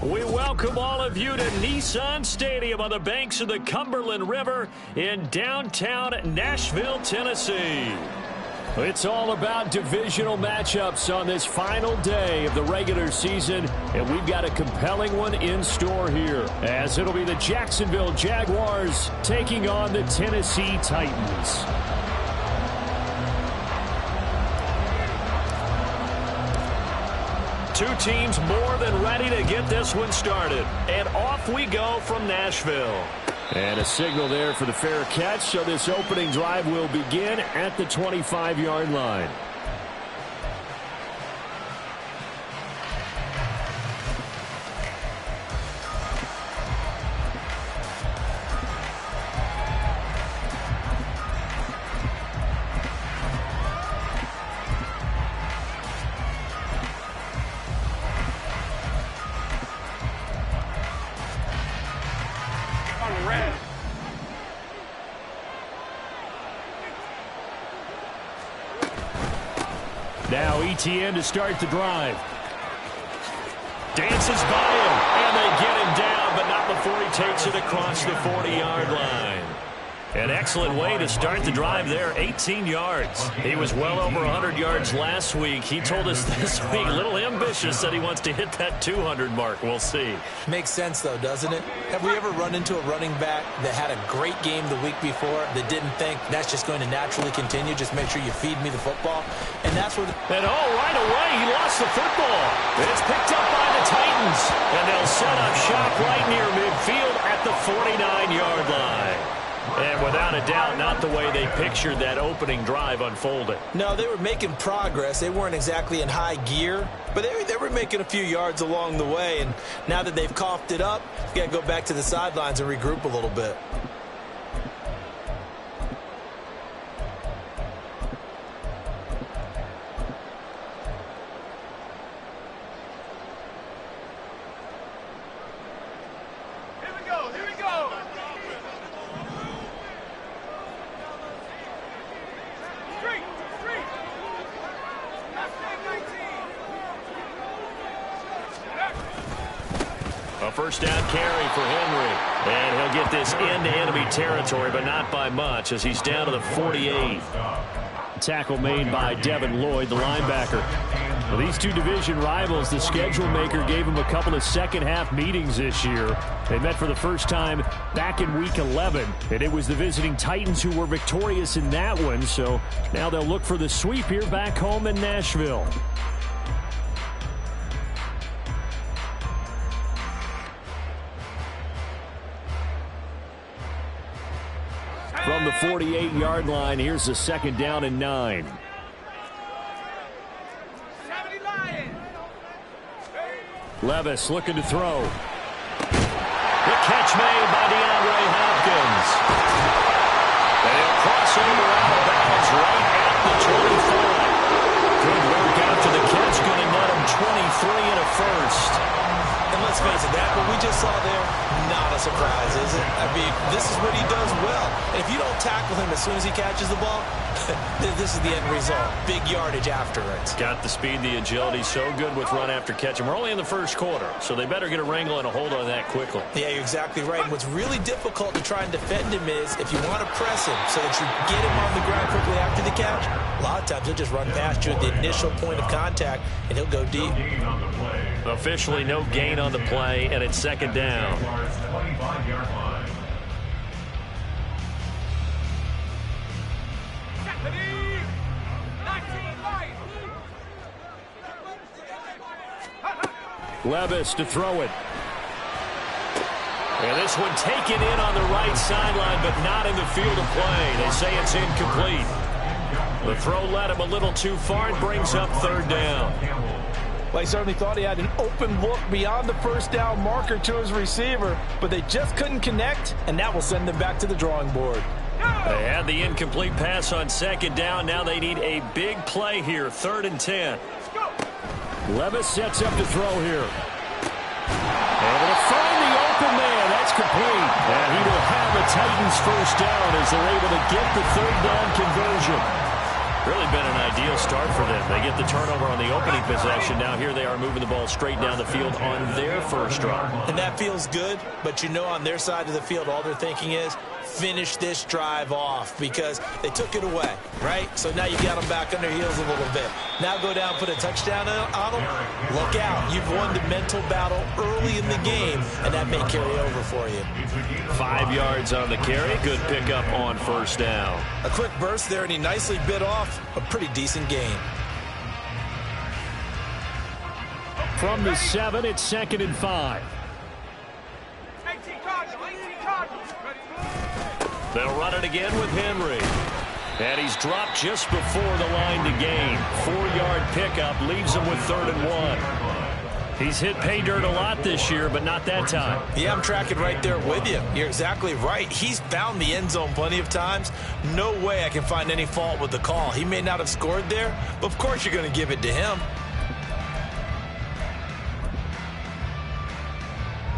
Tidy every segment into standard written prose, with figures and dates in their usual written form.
We welcome all of you to Nissan Stadium on the banks of the Cumberland River in downtown Nashville, Tennessee. It's all about divisional matchups on this final day of the regular season, and we've got a compelling one in store here, as it'll be the Jacksonville Jaguars taking on the Tennessee Titans. Two teams more than ready to get this one started. And off we go from Nashville. And a signal there for the fair catch, so this opening drive will begin at the 25-yard line. Now ETN to start the drive. Dances by him, and they get him down, but not before he takes it across the 40-yard line. An excellent way to start the drive there, 18 yards. He was well over 100 yards last week. He told us this week, a little ambitious, that he wants to hit that 200 mark. We'll see. Makes sense, though, doesn't it? Have we ever run into a running back that had a great game the week before that didn't think that's just going to naturally continue? Just make sure you feed me the football. And that's what... And right away, he lost the football. It's picked up by the Titans. And they'll set up shop right near midfield at the 49-yard line. And without a doubt, not the way they pictured that opening drive unfolding. No, they were making progress. They weren't exactly in high gear, but they were making a few yards along the way. And now that they've coughed it up, you got to go back to the sidelines and regroup a little bit. A first down carry for Henry. And he'll get this into enemy territory, but not by much, as he's down to the 48. Tackle made by Devin Lloyd, the linebacker. Well, these two division rivals, the schedule maker gave them a couple of second-half meetings this year. They met for the first time back in Week 11, and it was the visiting Titans who were victorious in that one. So now they'll look for the sweep here back home in Nashville. From the 48-yard line, here's the second down and 9. Levis looking to throw. The catch made by DeAndre Hopkins. And he'll cross over out of bounds right at the 25. Good work after the catch, going to net him 23 and a first. And let's face it, that what we just saw there, not a surprise, is it? I mean, this is what he does well. And if you don't tackle him as soon as he catches the ball, this is the end result. Big yardage afterwards. Got the speed, the agility, so good with run after catch. And we're only in the first quarter, so they better get a wrangle and a hold on that quickly. Yeah, you're exactly right. And what's really difficult to try and defend him is if you want to press him so that you get him on the ground quickly after the catch, a lot of times he'll just run past you at the initial point of contact, and he'll go deep. Officially no gain on the play, and it's second down. Levis to throw it. And this one taken in on the right sideline, but not in the field of play. They say it's incomplete. The throw led him a little too far and brings up third down. Well, he certainly thought he had an open look beyond the first down marker to his receiver, but they just couldn't connect, and that will send them back to the drawing board. They had the incomplete pass on second down. Now they need a big play here, 3rd and 10. Levis sets up to throw here. Able to find the open man. That's complete. And he will have a Titans first down as they're able to get the third down conversion. Really been an ideal start for them. They get the turnover on the opening possession. Now here they are moving the ball straight down the field on their first drive. And that feels good, but you know on their side of the field, all they're thinking is finish this drive off because they took it away, right? So now you got them back on their heels a little bit. Now go down, put a touchdown on them. Look out. You've won the mental battle early in the game, and that may carry over for you. 5 yards on the carry. Good pickup on first down. A quick burst there, and he nicely bit off a pretty decent gain. From the 7, it's 2nd and 5. They'll run it again with Henry. And he's dropped just before the line to gain. 4-yard pickup leaves him with 3rd and 1. He's hit pay dirt a lot this year, but not that time. Yeah, I'm tracking right there with you. You're exactly right. He's found the end zone plenty of times. No way I can find any fault with the call. He may not have scored there, but of course you're going to give it to him.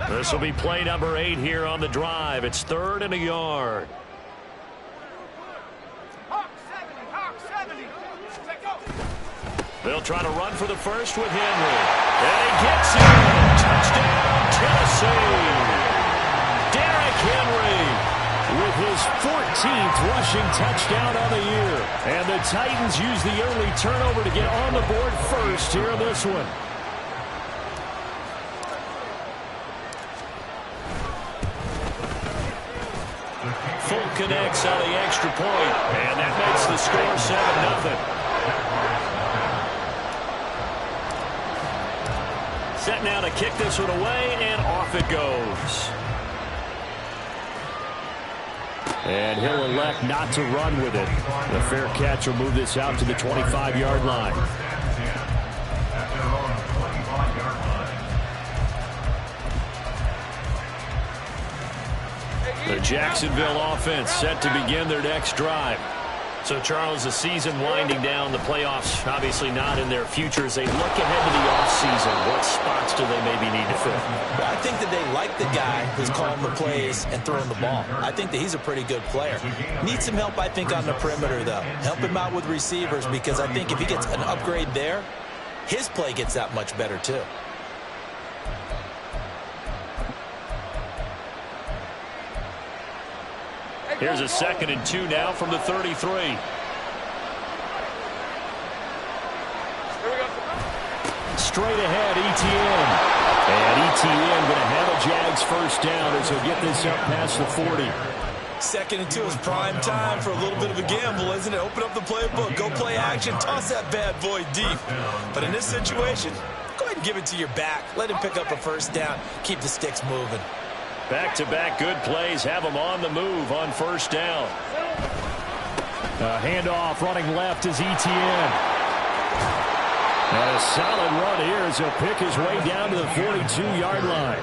This will be play number 8 here on the drive. It's 3rd and a yard. They'll try to run for the first with Henry. And he gets it. Touchdown, Tennessee. Derrick Henry with his 14th rushing touchdown on the year. And the Titans use the early turnover to get on the board first here in this one. Full connects on the extra point. And that makes the score 7-0. Set now to kick this one away, and off it goes. And he'll elect not to run with it. The fair catch will move this out to the 25-yard line. The Jacksonville offense set to begin their next drive. So, Charles, the season winding down, the playoffs obviously not in their future. As they look ahead to the offseason, what spots do they maybe need to fill? Well, I think that they like the guy who's calling the plays and throwing the ball. I think that he's a pretty good player. Needs some help, I think, on the perimeter, though. Help him out with receivers because I think if he gets an upgrade there, his play gets that much better, too. Here's a 2nd and 2 now from the 33. Straight ahead, ETN. And ETN going to handle Jags first down as he'll get this up past the 40. 2nd and 2 is prime time for a little bit of a gamble, isn't it? Open up the playbook, go play action, toss that bad boy deep. But in this situation, go ahead and give it to your back. Let him pick up a first down. Keep the sticks moving. Back-to-back good plays have them on the move on first down. Handoff running left is ETN. And a solid run here as he'll pick his way down to the 42-yard line.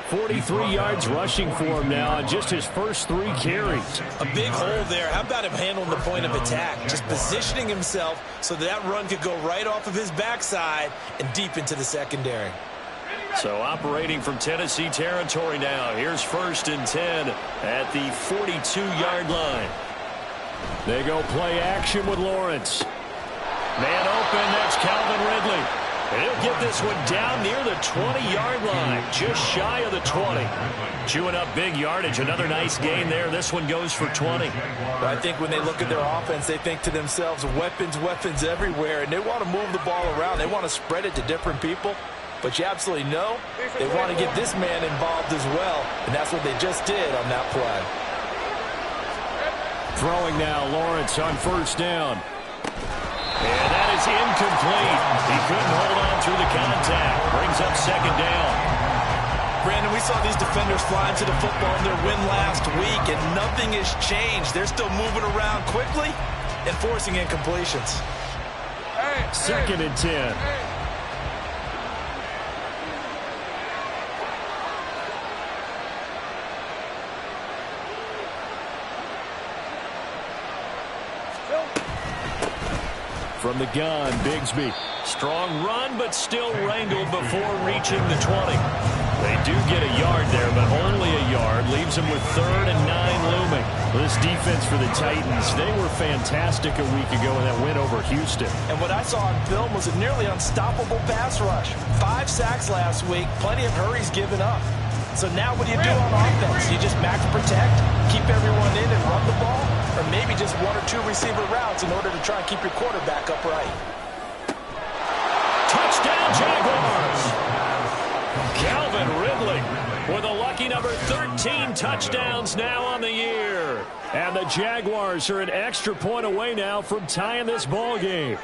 43 yards rushing for him now on just his first 3 carries. A big hole there. How about him handling the point of attack? Just positioning himself so that run could go right off of his backside and deep into the secondary. So operating from Tennessee territory now. Here's 1st and 10 at the 42-yard line. They go play action with Lawrence. Man open, that's Calvin Ridley. He'll get this one down near the 20-yard line, just shy of the 20. Chewing up big yardage, another nice gain there. This one goes for 20. But I think when they look at their offense, they think to themselves, weapons, weapons everywhere, and they want to move the ball around. They want to spread it to different people. But you absolutely know they want to get this man involved as well, and that's what they just did on that play. Throwing now, Lawrence on first down. And that is incomplete. He couldn't hold on through the contact. Brings up 2nd down. Brandon, we saw these defenders flying to the football in their win last week, and nothing has changed. They're still moving around quickly and forcing incompletions. 2nd and 10. From the gun, Bigsby. Strong run, but still wrangled before reaching the 20. They do get a yard there, but only a yard. Leaves them with 3rd and 9 looming. This defense for the Titans, they were fantastic a week ago in that win over Houston. And what I saw on film was a nearly unstoppable pass rush. 5 sacks last week, plenty of hurries given up. So now what do you do on offense? You just max protect, keep everyone in and run the ball, or maybe just 1 or 2 receiver routes in order to try and keep your quarterback upright. Touchdown, Jaguars! Calvin Ridley with a lucky number 13 touchdowns now on the year. And the Jaguars are an extra point away now from tying this ball game.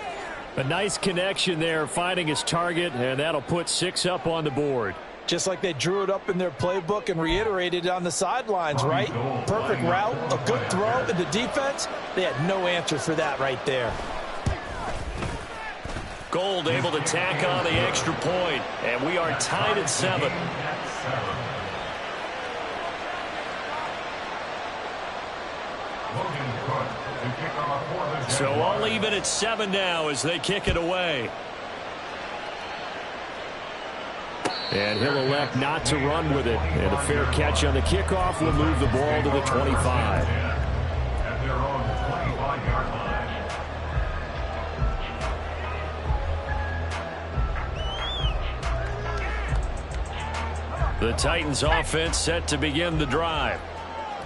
A nice connection there, finding his target, and that'll put 6 up on the board. Just like they drew it up in their playbook and reiterated it on the sidelines, right? Perfect route, a good throw, and the defense, they had no answer for that right there. Gold able to tack on the extra point, and we are tied at 7. So all even at 7 now as they kick it away. And he'll elect not to run with it. And a fair catch on the kickoff will move the ball to the 25. At their own 25-yard line. The Titans offense set to begin the drive.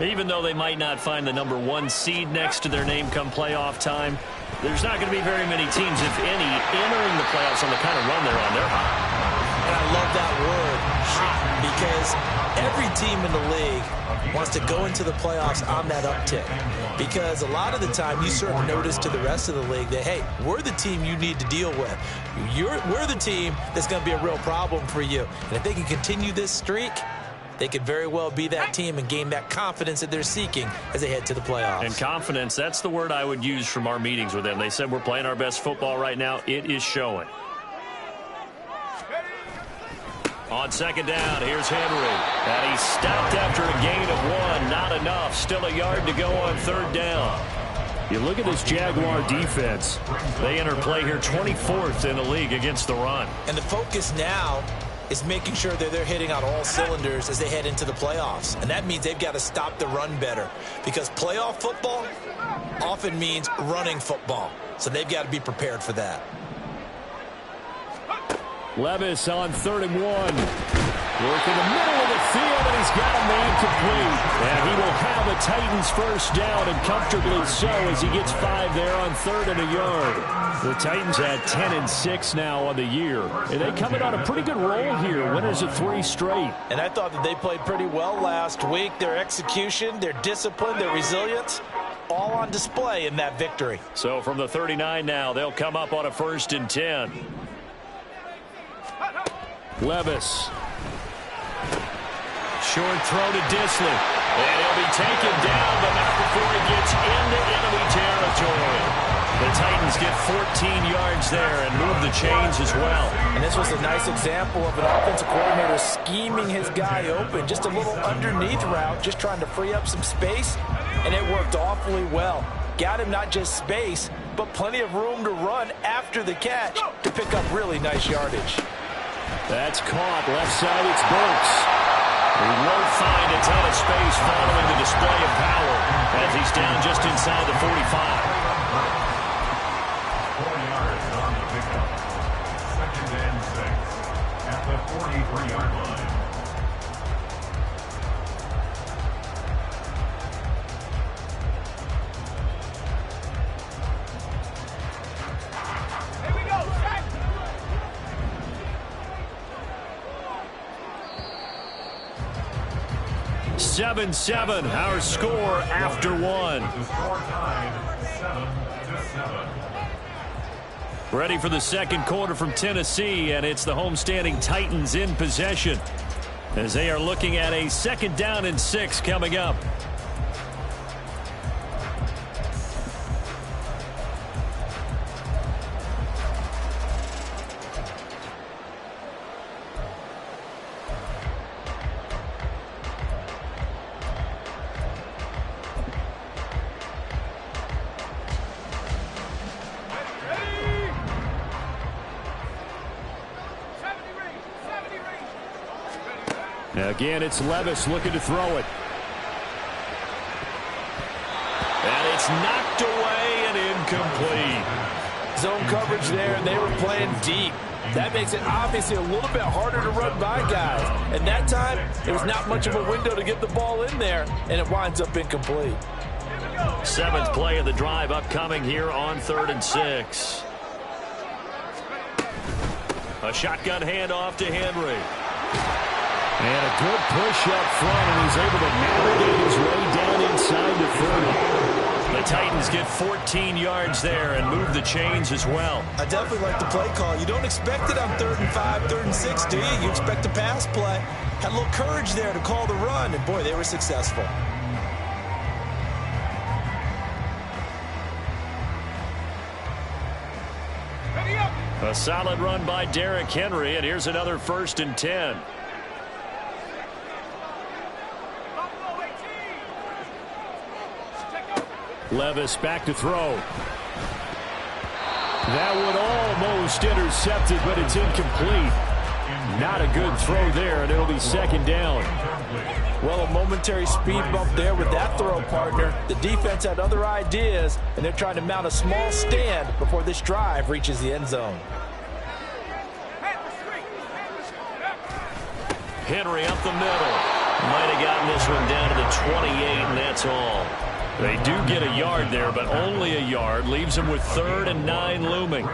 Even though they might not find the number 1 seed next to their name come playoff time, there's not going to be very many teams, if any, entering the playoffs on the kind of run they're on. They're hot. And I love that word, hot, because every team in the league wants to go into the playoffs on that uptick. Because a lot of the time you serve notice to the rest of the league that, hey, we're the team you need to deal with. We're the team that's going to be a real problem for you. And if they can continue this streak, they could very well be that team and gain that confidence that they're seeking as they head to the playoffs. And confidence, that's the word I would use from our meetings with them. They said we're playing our best football right now. It is showing. On 2nd down, here's Henry. And he's stopped after a gain of 1. Not enough. Still a yard to go on 3rd down. You look at this Jaguar defense. They enter play here 24th in the league against the run. And the focus now is making sure that they're hitting on all cylinders as they head into the playoffs. And that means they've got to stop the run better. Because playoff football often means running football. So they've got to be prepared for that. Levis on 3rd and 1. Working the middle of the field, and he's got a man complete. And he will have a Titans first down, and comfortably so as he gets 5 there on 3rd and a yard. The Titans at 10-6 now on the year. And they coming on a pretty good roll here. Winners of 3 straight. And I thought that they played pretty well last week. Their execution, their discipline, their resilience, all on display in that victory. So from the 39 now, they'll come up on a 1st and 10. Levis. Short throw to Disley. And he'll be taken down, but not before he gets into enemy territory. The Titans get 14 yards there and move the chains as well. And this was a nice example of an offensive coordinator scheming his guy open. Just a little underneath route, just trying to free up some space. And it worked awfully well. Got him not just space, but plenty of room to run after the catch to pick up really nice yardage. That's caught. Left side, it's Burks. He won't find a ton of space following the display of power as he's down just inside the 45. 4 yards on the pickup. 2nd and 6 at the 43-yard line. Here we go, check! 7-7, our score after 1. The score tied 7-7. Ready for the second quarter from Tennessee, and it's the homestanding Titans in possession as they are looking at a 2nd down and 6 coming up. Again, it's Levis looking to throw it. And it's knocked away and incomplete. Zone coverage there, and they were playing deep. That makes it obviously a little bit harder to run by guys. And that time, there was not much of a window to get the ball in there, and it winds up incomplete. 7th play of the drive upcoming here on 3rd and 6. A shotgun handoff to Henry. And a good push up front, and he's able to navigate his way down inside the 30. The Titans get 14 yards there and move the chains as well. I definitely like the play call. You don't expect it on 3rd and 5, 3rd and 6, do you? You expect a pass play. Had a little courage there to call the run, and boy, they were successful. A solid run by Derrick Henry, and here's another 1st and 10. Levis back to throw. That would almost intercept it, but it's incomplete. Not a good throw there, and it'll be 2nd down. Well, a momentary speed bump there with that throw, partner. The defense had other ideas, and they're trying to mount a small stand before this drive reaches the end zone. Henry up the middle. Might have gotten this one down to the 28, and that's all. They do get a yard there, but only a yard. Leaves them with 3rd and 9 looming.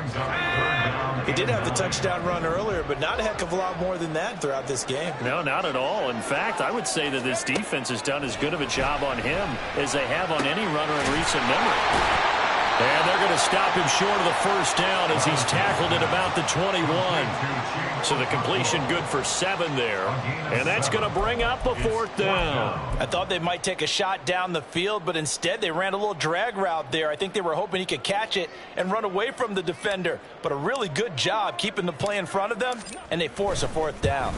He did have the touchdown run earlier, but not a heck of a lot more than that throughout this game. No, not at all. In fact, I would say that this defense has done as good of a job on him as they have on any runner in recent memory. And they're going to stop him short of the 1st down as he's tackled at about the 21. So the completion good for 7 there. And that's going to bring up a 4th down. I thought they might take a shot down the field, but instead they ran a little drag route there. I think they were hoping he could catch it and run away from the defender. But a really good job keeping the play in front of them, and they force a 4th down.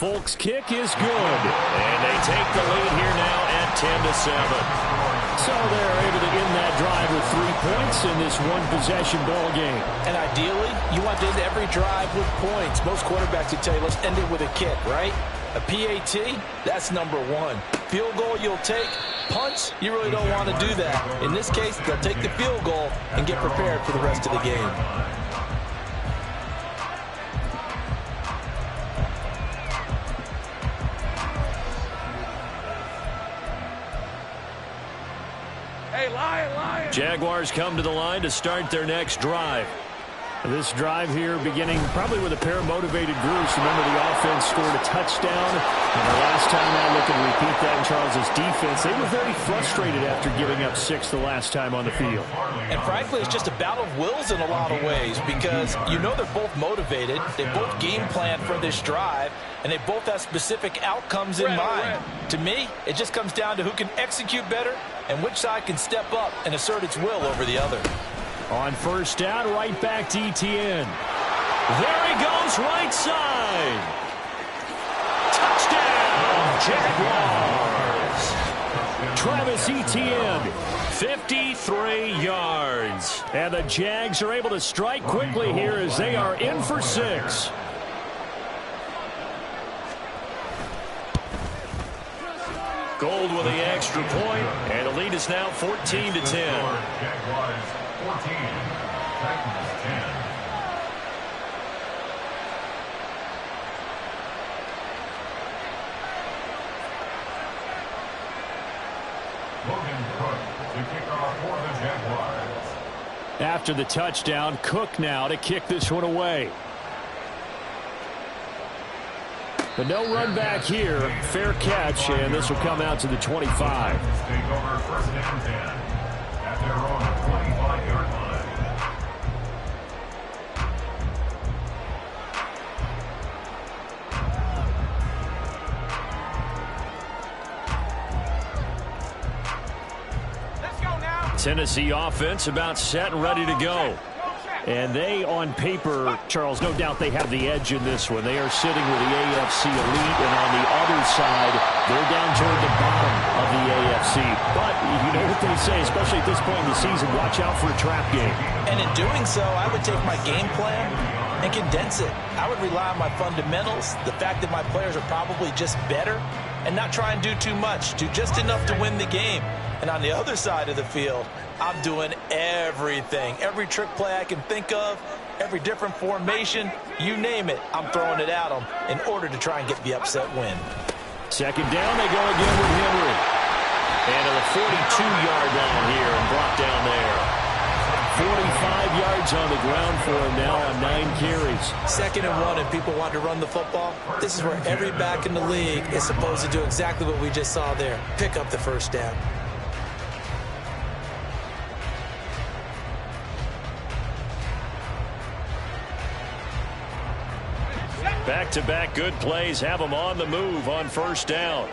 Folks' kick is good. And they take the lead here now at 10-7. So they're able to end that drive with 3 points in this one-possession ball game. And ideally, you want to end every drive with points. Most quarterbacks would tell you, let's end it with a kick, right? A PAT, that's number 1. Field goal you'll take. Punts, you really don't want to do that. In this case, they'll take the field goal and get prepared for the rest of the game. Jaguars come to the line to start their next drive. This drive here beginning probably with a pair of motivated groups. Remember, the offense scored a touchdown. And the last time out, looking to repeat that in Charles's defense. They were very frustrated after giving up 6 the last time on the field. And frankly, it's just a battle of wills in a lot of ways because you know they're both motivated. They both game plan for this drive, and they both have specific outcomes in mind. To me, it just comes down to who can execute better and which side can step up and assert its will over the other. On 1st down, right back to Etienne. There he goes, right side. Touchdown, Jaguars. Travis Etienne, 53 yards. And the Jags are able to strike quickly here as they are in for 6. Gold with the extra point, and the lead is now 14-10. Jaguars 14, Titans 10. Logan Cook to kick off for the Jaguars. After the touchdown, Cook now to kick this one away. But no run back here. Fair catch, and this will come out to the 25. Take over 1st and 10 at their own 25-yard line. Let's go now. Tennessee offense about set and ready to go. And they, on paper, Charles, no doubt they have the edge in this one. They are sitting with the AFC elite, and on the other side, they're down toward the bottom of the AFC. But you know what they say, especially at this point in the season, watch out for a trap game. And in doing so, I would take my game plan and condense it. I would rely on my fundamentals, the fact that my players are probably just better, and not try and do too much, do just enough to win the game. And on the other side of the field, I'm doing everything. Every trick play I can think of, every different formation, you name it, I'm throwing it at them in order to try and get the upset win. Second down, they go again with Henry. And to the 42-yard line here and brought down there. 45 yards on the ground for him now on 9 carries. 2nd and 1 and people want to run the football. This is where every back in the league is supposed to do exactly what we just saw there. Pick up the first down. Back-to-back good plays have them on the move on first down.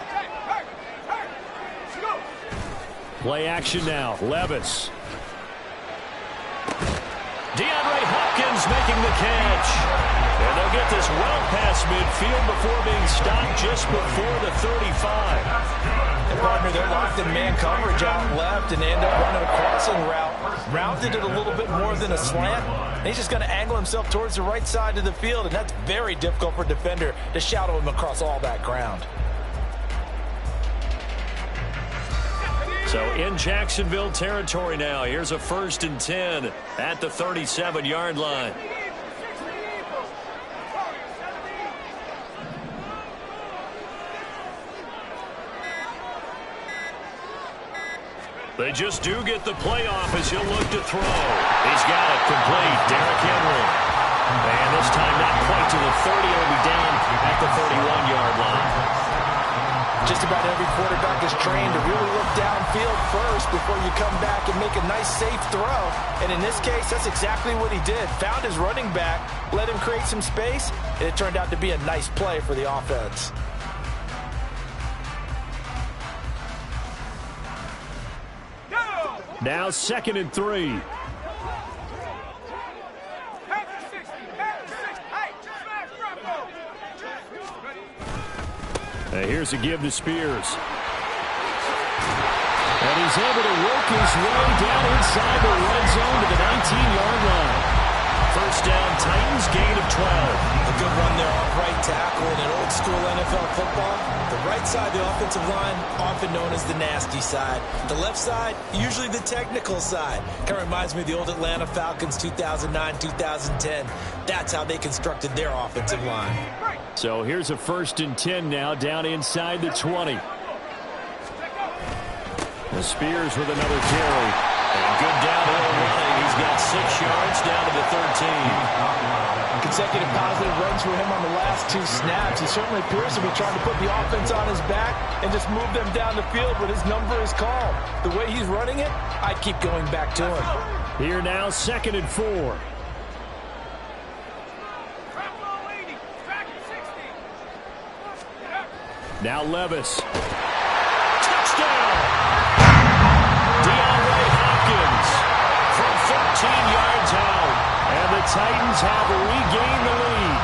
Play action now. Levis. DeAndre Hopkins making the catch. And they'll get this well past midfield before being stopped just before the 35. And partner, they're locked in man coverage out left, and they end up running a crossing route. Rounded it a little bit more than a slant. And he's just going to angle himself towards the right side of the field, and that's very difficult for a defender to shadow him across all that ground. So in Jacksonville territory now. Here's a 1st and 10 at the 37-yard line. They just do get the play off as he'll look to throw. He's got it complete. Derrick Henry. And this time not quite to the 30. It'll be down at the 31-yard line. Just about every quarterback is trained to really look downfield first before you come back and make a nice, safe throw. And in this case, that's exactly what he did. Found his running back, let him create some space, and it turned out to be a nice play for the offense. Now 2nd and 3. Here's a give to Spears. And he's able to work his way down inside the red zone to the 19-yard line. First down, Titans, gain of 12. A good run there off right tackle in an old-school NFL football. The right side of the offensive line, often known as the nasty side. The left side, usually the technical side. Kind of reminds me of the old Atlanta Falcons 2009, 2010. That's how they constructed their offensive line. So here's a 1st and 10 now down inside the 20. The Spears with another carry. And good downhill running. He's got 6 yards down to the 13. Consecutive positive runs for him on the last 2 snaps. He certainly appears to be trying to put the offense on his back and just move them down the field when his number is called. The way he's running it, I keep going back to him. Here now, 2nd and 4. Now Levis. Touchdown! DeAndre Hopkins from 13 yards out. And the Titans have regained the lead.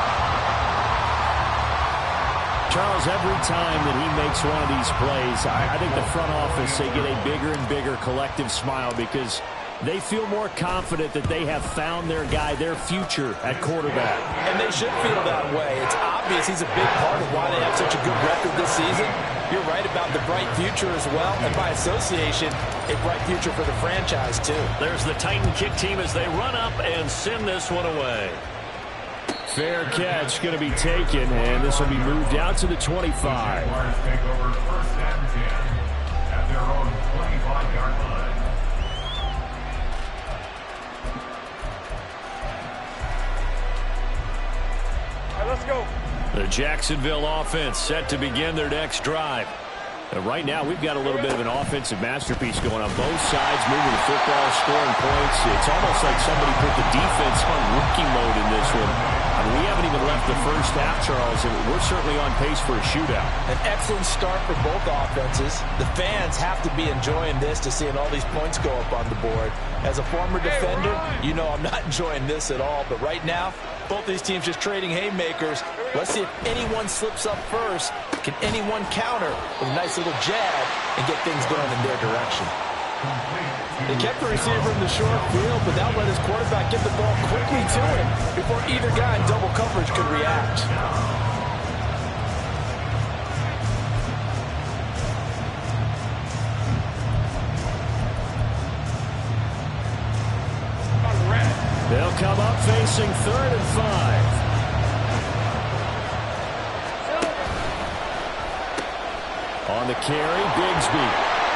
Charles, every time that he makes one of these plays, I think the front office, they get a bigger and bigger collective smile because they feel more confident that they have found their guy, their future at quarterback. And they should feel that way. It's obvious he's a big part of why they have such a good record this season. You're right about the bright future as well, and by association, a bright future for the franchise too. There's the Titan kick team as they run up and send this one away. Fair catch going to be taken, and this will be moved out to the 25. Jaguars take over 1st and 10 at their own 25-yard line. Let's go. The Jacksonville offense set to begin their next drive. And right now, we've got a little bit of an offensive masterpiece going on both sides, moving the football, scoring points. It's almost like somebody put the defense on rookie mode in this one. I mean, we haven't even left the first half, Charles, and we're certainly on pace for a shootout. An excellent start for both offenses. The fans have to be enjoying this to seeing all these points go up on the board. As a former defender, you know I'm not enjoying this at all. But right now, both these teams just trading haymakers. Let's see if anyone slips up first. Can anyone counter with a nice little jab and get things going in their direction? They kept the receiver in the short field, but that let his quarterback get the ball quickly to him before either guy in double coverage could react. They'll come up facing 3rd and 5. On the carry, Bigsby.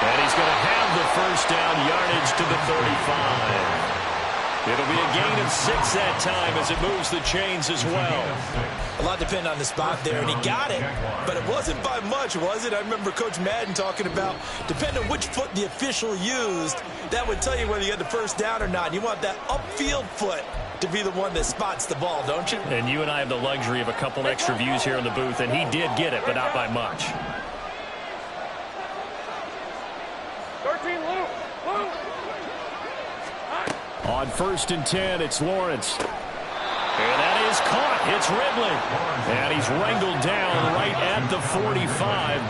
And he's going to have the first down, yardage to the 35. It'll be a gain of 6 that time as it moves the chains as well. A lot depended on the spot there, and he got it, but it wasn't by much, was it? I remember Coach Madden talking about, depending on which foot the official used, that would tell you whether you had the first down or not. You want that upfield foot to be the one that spots the ball, don't you? And you and I have the luxury of a couple extra views here in the booth, and he did get it, but not by much. 13, Lou. On 1st and 10, it's Lawrence. And that is caught. It's Ridley. And he's wrangled down right at the 45,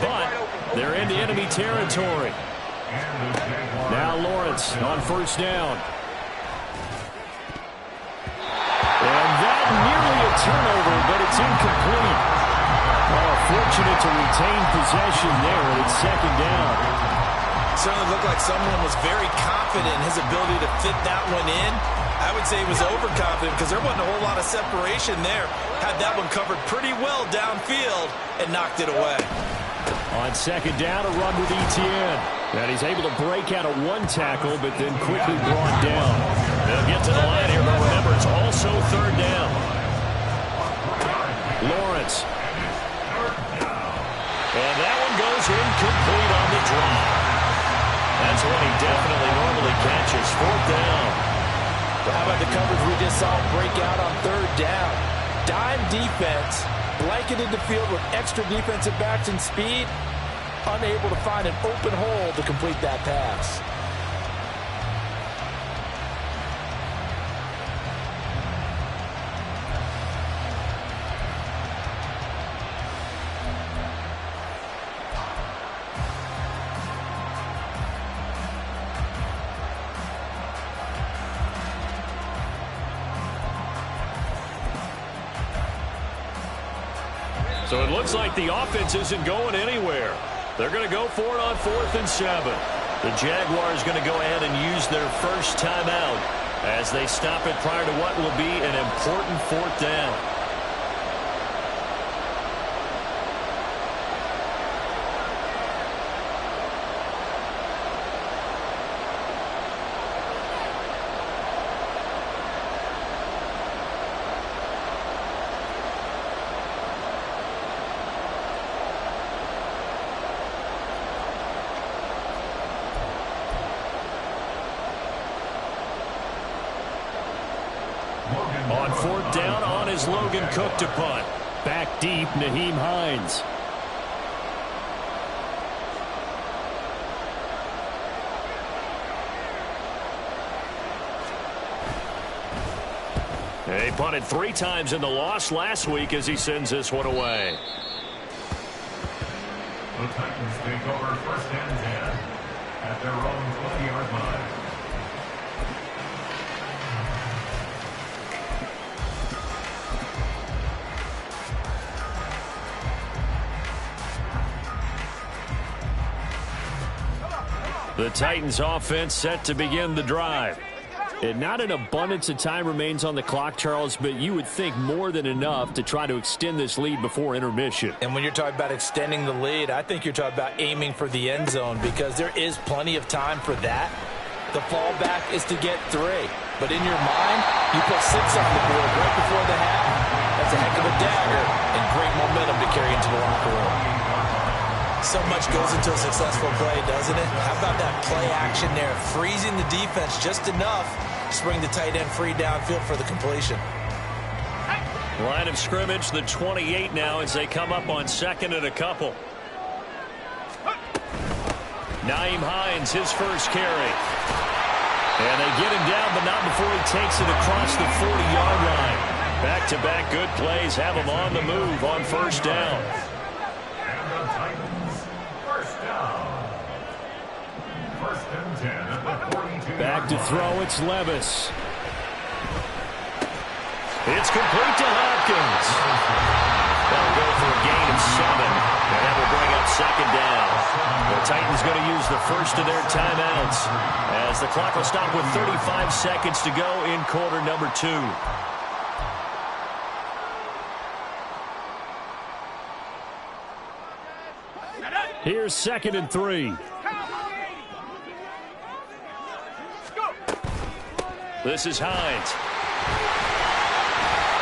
but they're into enemy territory. Now Lawrence on 1st down. And that nearly a turnover, but it's incomplete. Oh, fortunate to retain possession there, and it's 2nd down. Certainly looked like someone was very confident in his ability to fit that one in. I would say he was overconfident because there wasn't a whole lot of separation there. Had that one covered pretty well downfield and knocked it away. On 2nd down, a run with Etienne. And he's able to break out of 1 tackle, but then quickly brought down. They'll get to the line here, but remember, it's also 3rd down. Lawrence. And that one goes incomplete on the drive. That's what he definitely normally catches. 4th down. How about the coverage we just saw break out on 3rd down? Dime defense, blanketed the field with extra defensive backs and speed, unable to find an open hole to complete that pass. So it looks like the offense isn't going anywhere. They're going to go for it on 4th and 7. The Jaguars going to go ahead and use their first timeout as they stop it prior to what will be an important 4th down. On 4th down, on is Logan Cook to punt. Back deep, Nyheim Hines. He punted 3 times in the loss last week as he sends this one away. The Titans take over 1st and 10 at their own 20-yard line. The Titans offense set to begin the drive. And not an abundance of time remains on the clock, Charles, but you would think more than enough to try to extend this lead before intermission. And when you're talking about extending the lead, I think you're talking about aiming for the end zone because there is plenty of time for that. The fallback is to get 3. But in your mind, you put 6 on the board right before the half. That's a heck of a dagger and great momentum to carry into the locker room. So much goes into a successful play, doesn't it? How about that play action there? Freezing the defense just enough to bring the tight end free downfield for the completion. Line of scrimmage, the 28 now as they come up on 2nd and a couple. Nyheim Hines, his first carry. And they get him down, but not before he takes it across the 40-yard line. Back-to-back good plays have him on the move on 1st down. And the Titans, 1st down. 1st and 10 at the 42. Back to throw, it's Levis. It's complete to Hopkins. That'll go for a gain of 7, and that will bring up second down. The Titans going to use the first of their timeouts as the clock will stop with 35 seconds to go in quarter number 2. Here's 2nd and 3. This is Hines.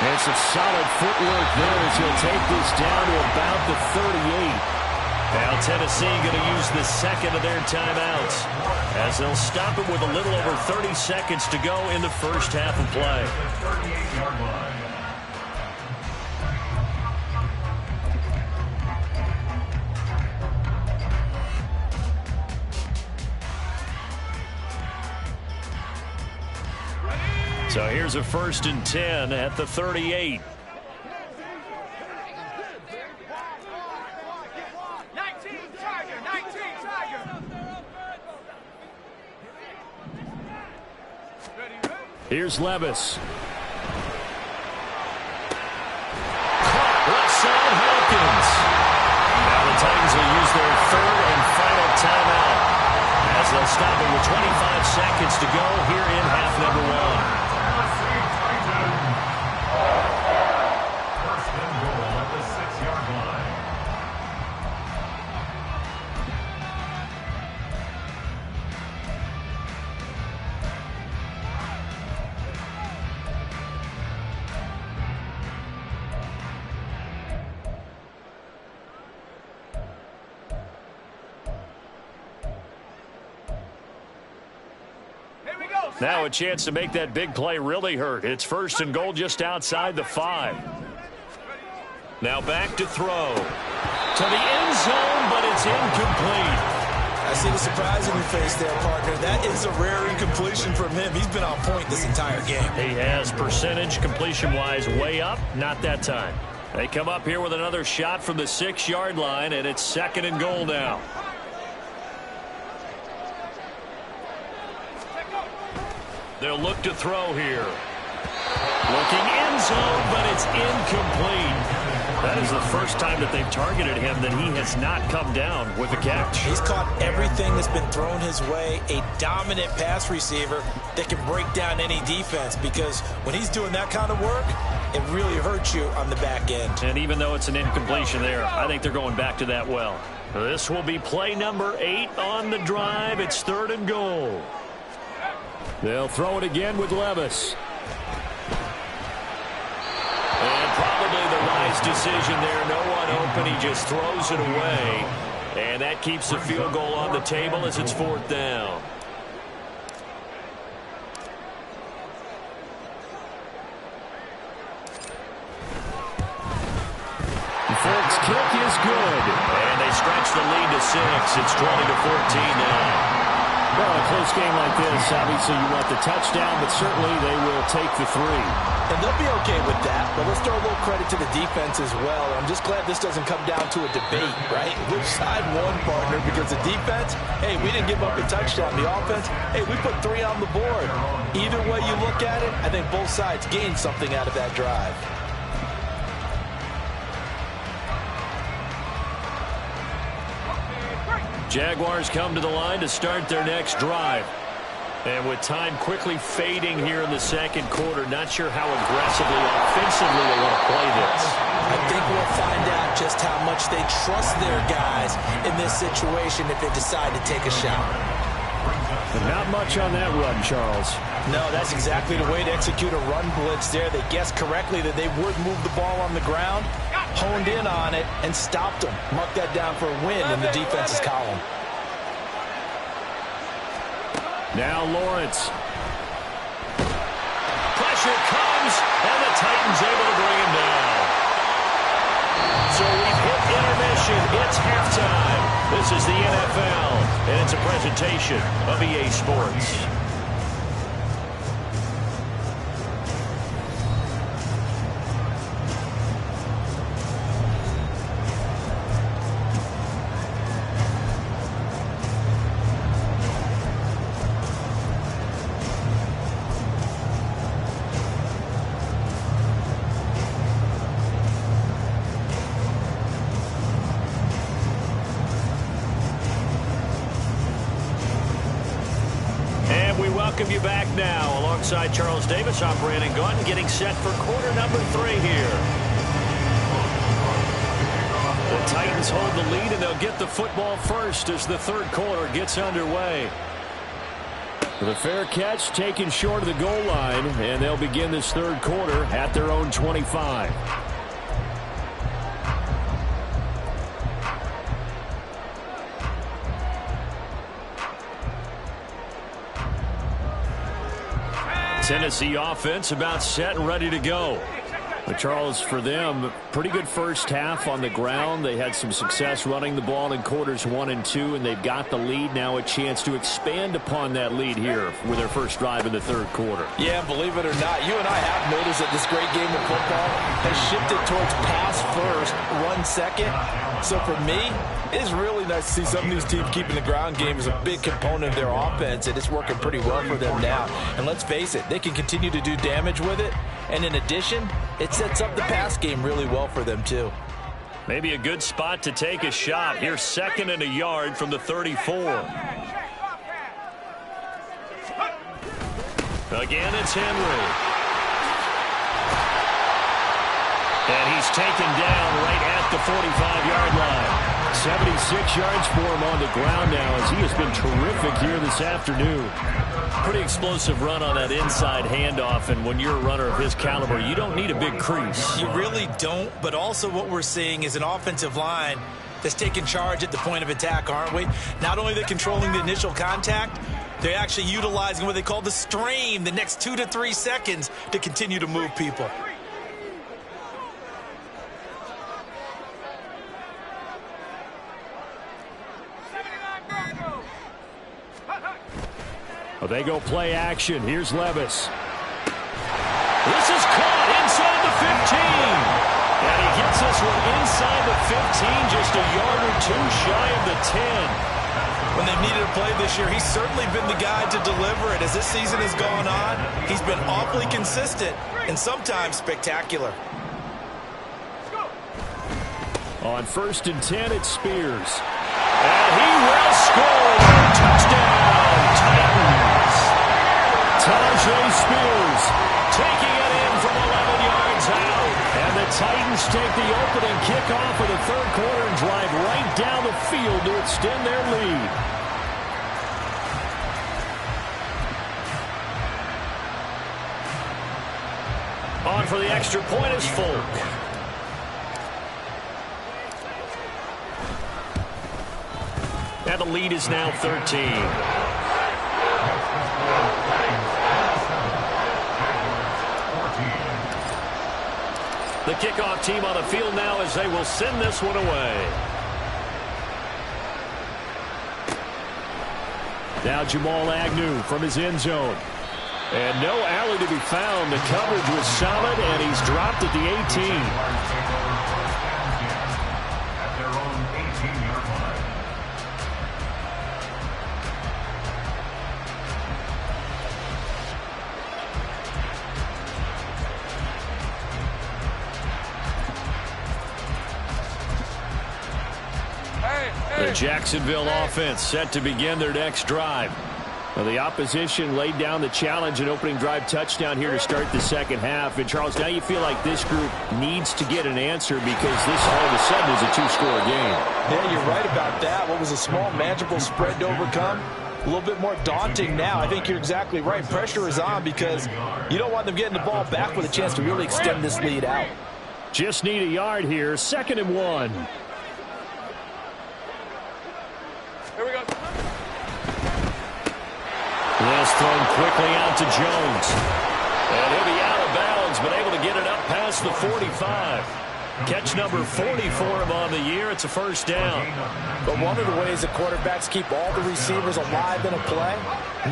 And some solid footwork there as he'll take this down to about the 38. Now Tennessee going to use the second of their timeouts as they'll stop it with a little over 30 seconds to go in the first half of play. 38-yard line. So here's a 1st and 10 at the 38. Here's Levis. Left side, Hopkins. Now the Titans will use their 3rd and final timeout as they'll stop it with 25 seconds to go here in half number 1. First and goal at the 6-yard line. Now a chance to make that big play really hurt. It's 1st and goal just outside the 5. Now back to throw. To the end zone, but it's incomplete. I see the surprise in your face there, partner. That is a rare incompletion from him. He's been on point this entire game. He has percentage completion-wise way up. Not that time. They come up here with another shot from the 6-yard line, and it's 2nd and goal now. They'll look to throw here. Looking end zone, but it's incomplete. That is the first time that they've targeted him that he has not come down with a catch. He's caught everything that's been thrown his way. A dominant pass receiver that can break down any defense, because when he's doing that kind of work, it really hurts you on the back end. And even though it's an incompletion there, I think they're going back to that well. This will be play number 8 on the drive. It's 3rd and goal. They'll throw it again with Levis. And probably the wise decision there. No one open. He just throws it away. And that keeps the field goal on the table as it's 4th down. The Folks kick is good. And they stretch the lead to 6. It's 20-14 now. Well, in a close game like this, obviously you want the touchdown, but certainly they will take the 3. And they'll be okay with that, but let's throw a little credit to the defense as well. I'm just glad this doesn't come down to a debate, right? Which side won, partner? Because the defense, hey, we didn't give up a touchdown. The offense, hey, we put 3 on the board. Either way you look at it, I think both sides gained something out of that drive. Jaguars come to the line to start their next drive. And with time quickly fading here in the 2nd quarter, not sure how aggressively, offensively they want to play this. I think we'll find out just how much they trust their guys in this situation if they decide to take a shot. But not much on that run, Charles. No, that's exactly the way to execute a run blitz there. They guessed correctly that they would move the ball on the ground, honed in on it, and stopped them. Mark that down for a win in the defense's column. Now Lawrence. Pressure comes, and the Titans able to bring him down. So we've hit intermission. It's halftime. This is the NFL, and it's a presentation of EA Sports. welcome you back now alongside Charles Davis. I'm Brandon Gaudin getting set for quarter number 3 here. The Titans hold the lead, and they'll get the football first as the third quarter gets underway. The fair catch taken short of the goal line, and they'll begin this third quarter at their own 25. Tennessee offense about set and ready to go. But Charles, for them, pretty good first half on the ground. They had some success running the ball in quarters 1 and 2, and they've got the lead. Now a chance to expand upon that lead here with their first drive in the third quarter. Yeah, believe it or not, you and I have noticed that this great game of football has shifted towards pass first, run second. So for me, it's really nice to see some of these teams keeping the ground game as a big component of their offense, and it's working pretty well for them now. And let's face it, they can continue to do damage with it. And in addition, it sets up the pass game really well for them, too. Maybe a good spot to take a shot. Here's 2nd and a yard from the 34. Again, it's Henry. And he's taken down right at the 45-yard line. 76 yards for him on the ground now as he has been terrific here this afternoon. Pretty explosive run on that inside handoff, and when you're a runner of his caliber, you don't need a big crease. You really don't, but also what we're seeing is an offensive line that's taking charge at the point of attack, aren't we? Not only are they controlling the initial contact, they're actually utilizing what they call the strain, the next 2 to 3 seconds to continue to move people. Well, they go play action. Here's Levis. This is caught inside the 15. And he gets this one inside the 15, just a yard or 2 shy of the 10. When they've needed a play this year, he's certainly been the guy to deliver it. As this season has gone on, he's been awfully consistent and sometimes spectacular. On 1st and 10, it's Spears. And he will score. Touchdown, Titans. Tajay Spears Taking it in from 11 yards out. And the Titans take the opening kickoff of the third quarter and drive right down the field to extend their lead. On for the extra point is Folk. And the lead is now 13. The kickoff team on the field now as they will send this one away. Now Jamal Agnew from his end zone. And no alley to be found. The coverage was solid, and he's dropped at the 18. At their own 18-yard line. The Jacksonville offense set to begin their next drive. Well, the opposition laid down the challenge and opening drive touchdown here to start the second half. And, Charles, now you feel like this group needs to get an answer because this all of a sudden is a 2-score game. Yeah, you're right about that. What was a small, manageable spread to overcome, a little bit more daunting now. I think you're exactly right. Pressure is on because you don't want them getting the ball back with a chance to really extend this lead out. Just need a yard here. 2nd and 1. Here we go. This thrown quickly out to Jones. And he'll be out of bounds, but able to get it up past the 45. Catch number 40 for him on the year. It's a first down. But one of the ways that quarterbacks keep all the receivers alive in a play,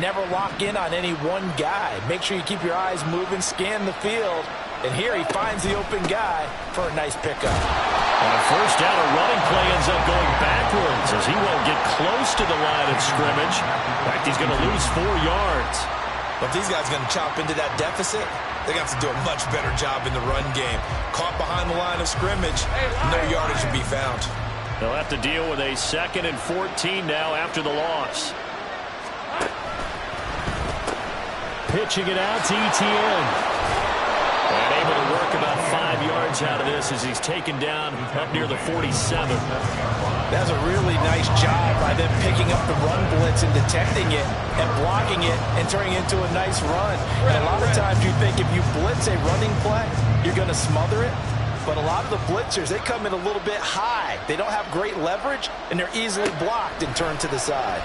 never lock in on any one guy. Make sure you keep your eyes moving, scan the field. And here he finds the open guy for a nice pickup. On a first down, a running play ends up going backwards as he won't get close to the line of scrimmage. In fact, he's going to lose 4 yards. But if these guys are going to chop into that deficit, they're going to have to do a much better job in the run game. Caught behind the line of scrimmage, no yardage to be found. They'll have to deal with a 2nd and 14 now after the loss. Pitching it out to ETN. And able to work about 5 yards out of this as he's taken down up near the 47. That's a really nice job by them picking up the run blitz and detecting it and blocking it and turning it into a nice run. And a lot of times you think if you blitz a running play, you're going to smother it. But a lot of the blitzers, they come in a little bit high. They don't have great leverage, and they're easily blocked and turned to the side.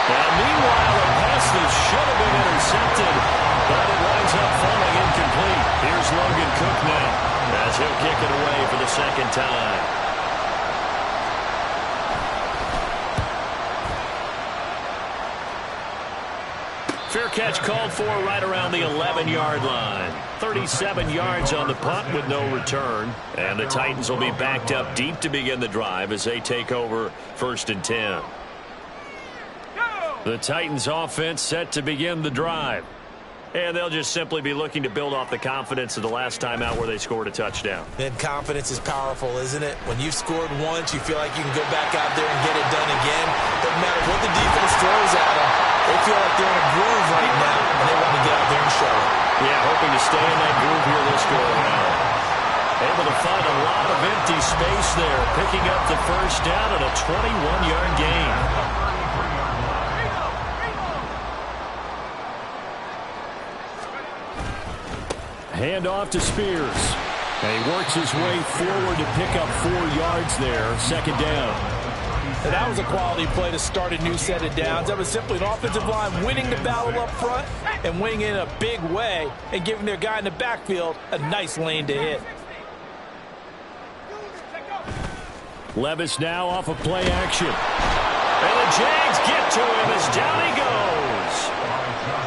And meanwhile, a pass that should have been intercepted, but it winds up falling incomplete. Here's Logan Cook now as he'll kick it away for the second time. Fair catch called for right around the 11-yard line. 37 yards on the punt with no return. And the Titans will be backed up deep to begin the drive as they take over 1st and 10. The Titans offense set to begin the drive. And they'll just simply be looking to build off the confidence of the last time out where they scored a touchdown. And confidence is powerful, isn't it? When you've scored once, you feel like you can go back out there and get it done again. Doesn't matter what the defense throws at them. They feel like they're in a groove right now, and they want to get out there and show it. Yeah, hoping to stay in that groove here this go-around. Able to find a lot of empty space there, picking up the first down and a 21-yard gain. Hand off to Spears. And he works his way forward to pick up 4 yards there. 2nd down. And that was a quality play to start a new set of downs. That was simply an offensive line winning the battle up front and winning in a big way and giving their guy in the backfield a nice lane to hit. Levis now off of play action. And the Jags get to him as down he goes.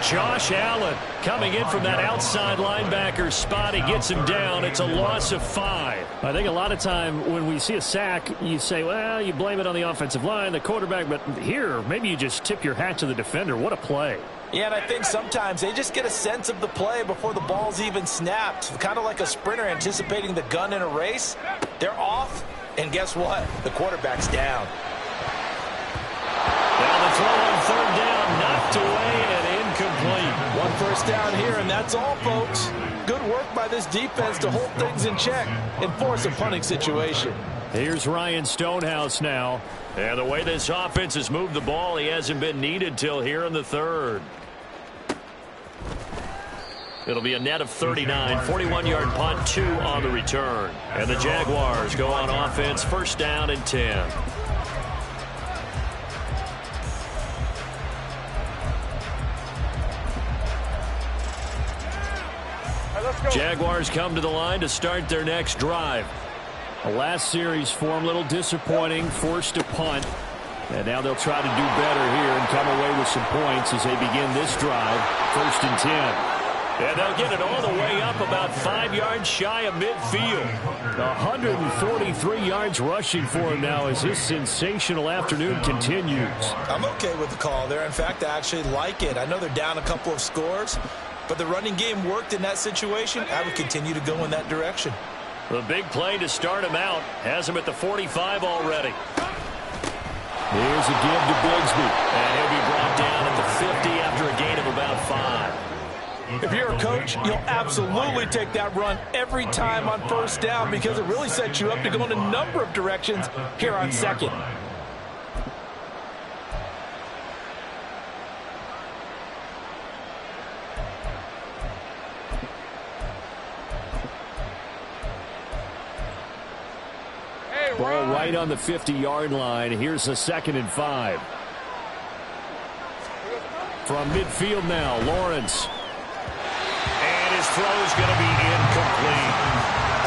Josh Allen coming in from that outside linebacker spot. He gets him down. It's a loss of 5. I think a lot of time when we see a sack, you say, well, you blame it on the offensive line, the quarterback. But here, maybe you just tip your hat to the defender. What a play. Yeah, and I think sometimes they just get a sense of the play before the ball's even snapped. Kind of like a sprinter anticipating the gun in a race. They're off, and guess what? The quarterback's down. Now the throw on 3rd down, knocked away and incomplete. 1 first down here, and that's all, folks. Good work by this defense to hold things in check and force a punting situation. Here's Ryan Stonehouse now. And the way this offense has moved the ball, he hasn't been needed till here in the 3rd. It'll be a net of 39, 41-yard punt, 2 on the return. And the Jaguars go on offense, 1st down and 10. Jaguars come to the line to start their next drive. The last series for them, a little disappointing, forced to punt. And now they'll try to do better here and come away with some points as they begin this drive, 1st and 10. And they'll get it all the way up about 5 yards shy of midfield. 143 yards rushing for him now as this sensational afternoon continues. I'm okay with the call there. In fact, I actually like it. I know they're down a couple of scores, but the running game worked in that situation. I would continue to go in that direction. The big play to start him out has him at the 45 already. Here's a give to Bigsby. And he'll be brought down at the 50 after a gain of about 5. If you're a coach, you'll absolutely take that run every time on 1st down because it really sets you up to go in a number of directions here on 2nd. Ball right on the 50-yard line. Here's a 2nd and 5. From midfield now, Lawrence. And his throw's going to be incomplete.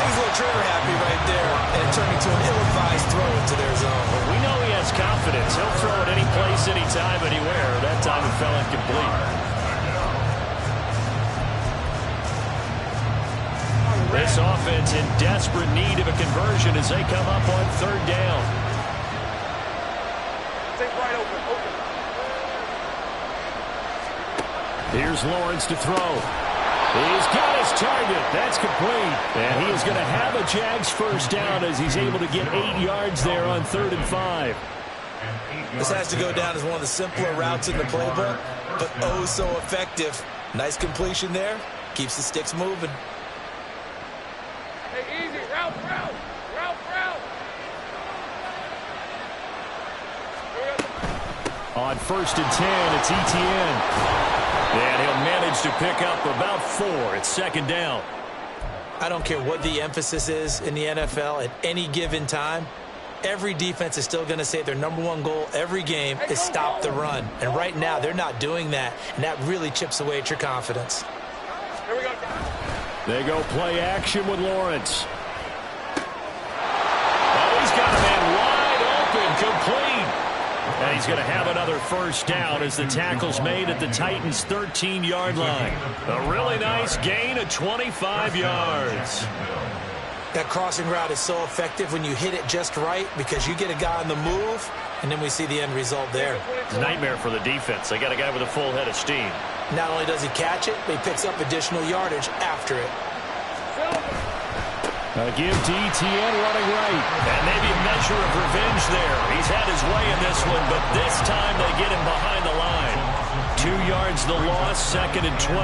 He's a little trigger happy right there, and it turned into an ill-advised throw into their zone. But we know he has confidence. He'll throw it any place, anytime, anywhere. That time it fell incomplete. This offense in desperate need of a conversion as they come up on 3rd down. Take right open. Here's Lawrence to throw. He's got his target. That's complete. And he is going to have a Jags 1st down as he's able to get 8 yards there on 3rd and 5. This has to go down as one of the simpler routes in the playbook, but oh so effective. Nice completion there. Keeps the sticks moving. Hey, easy. Route. On 1st and 10, it's Etienne. And he'll manage to pick up about 4. It's 2nd down. I don't care what the emphasis is in the NFL at any given time. Every defense is still going to say their #1 goal every game is stop the run. And right now, they're not doing that, and that really chips away at your confidence. Here we go. They go play action with Lawrence. Oh, he's got a man wide open, complete. And he's going to have another 1st down as the tackle's made at the Titans' 13-yard line. A really nice gain of 25 yards. That crossing route is so effective when you hit it just right because you get a guy on the move, and then we see the end result there. It's a nightmare for the defense. They got a guy with a full head of steam. Not only does he catch it, but he picks up additional yardage after it. A give to Etienne running right. And maybe a measure of revenge there. He's had his way in this one, but this time they get him behind the line. 2 yards the loss, 2nd and 12.